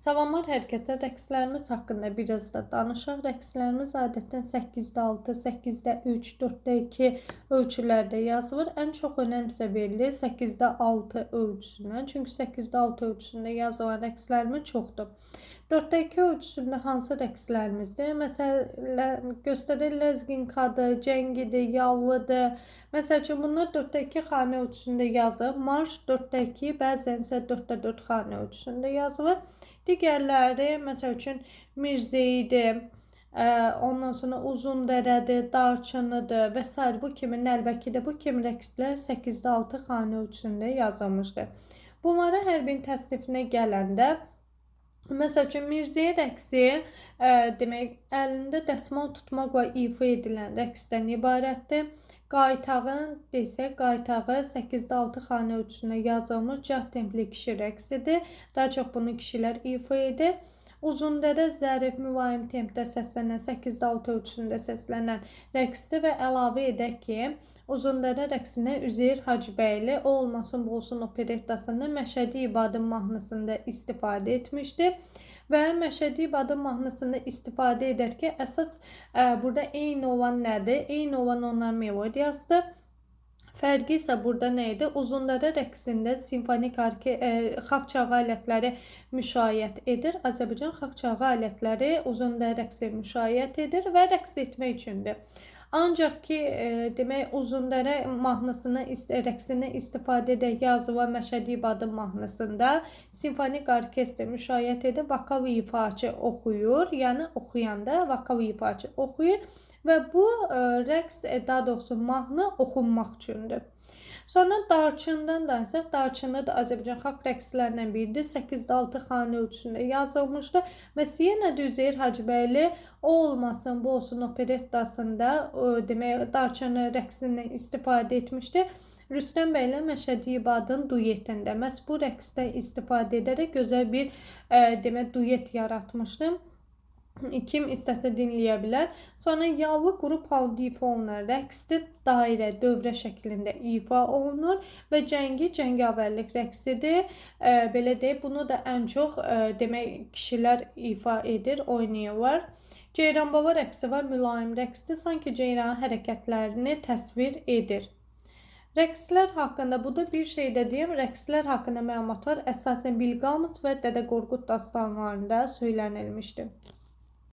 Salamlar hər kəsə. Rəqslərimiz haqqında biraz da danışaq. Rəqslərimiz adətən 8-də 6, 8-də 3, 4-də 2 ölçülərdə yazılır. Ən çox önəm isə verilir 8-də 6 ölçüsünə. Çünki 8-də 6 ölçüsündə yazılan rəqslərimiz çoxdur. 4-də 2 ölçüsündə hansı rəqslərimizdir? Məsələn, göstərir ləzginkadır, cəngidir, yallıdır. Məsəl üçün, bunlar 4-də 2 xanə ölçüsündə yazılır. Marş 4-də 2, bəzən isə 4-də 4 xanə ölçüsündə yazılır. Digərləri, məsəl üçün, Mirzəyidir, ondan sonra Uzundərədir, Darçınıdır və s. Bu kimi, Nəlbəkidir. Bu kimi rəqslər 8-də 6 xanə ölçüsündə yazılmışdır. Bunlara hər birinin təsnifinə gələndə, məsəl üçün, Mirzəyə rəqsi demək, əlində dəsmal tutmaqla ifa edilən rəqsdən ibarətdir. Qaytağın desək, qaytağı 8-də 6 xanə ölçüsündə yazılmış cəh templi kişi rəqsidir. Daha çox bunu kişilər ifa edir. Uzundərə zərif mülayim tempdə səslənən 8-də 6 ölçüsündə səslənən rəqsdir və əlavə edək ki, Uzundərə rəqsinə Üzeyir Hacıbəyli O olmasın bu olsun operettasında Məşədi İbadın mahnısında istifadə etmişdir. Və Məşədi İbadın mahnısında istifadə edərkən əsas burada eyni olan nədir? Eyni olan onların melodiyasıdır. Fərqi isə burada nə idi? Uzundərə rəqsində simfonik xalq çağı alətləri müşayiət edir. Azərbaycan xalq çağı alətləri Uzundərə rəqsi müşayiət edir və rəqs etmək üçündür. Ancaq ki, demək, Uzundərə mahnısını, rəqsini istifadə edək yazılan Məşədi İbadın mahnısında simfonik orkestr müşayiət edib, vokal ifaçı oxuyur, yəni oxuyanda vokal ifaçı oxuyur və bu rəqs, daha doğrusu mahnı oxunmaq üçündür. Sonra Darçından danışaq. Darçını da Azərbaycan xalq rəqslərindən biridir. 8-də 6 xanə ölçüsündə yazılmışdır. Və yenə də Üzeyir Hacıbəyli O olmasın bu olsun operettasında demək, Darçını rəqsindən istifadə etmişdir. Rüstəm bəylə Məşədi İbadın duetində məhz bu rəqsdən istifadə edərək gözəl bir demək, duet yaratmışdır. Kim istəsə dinləyə bilər. Sonra yallı qrup halında ifa olunan rəqsdir. Dairə, dövrə şəklində ifa olunur və cəngi cəngavərlik rəqsidir. Belə deyib, bunu da ən çox demək, kişilər ifa edir, oynayırlar. Ceyranbaba rəqsi var, mülayim rəqsdir. Sanki ceyranın hərəkətlərini təsvir edir. Rəqslər haqqında, bu da bir şey də deyim, rəqslər haqqında məlumatlar əsasən Bilqamız və Dədə Qorqud dastanlarında söylənilmişdir.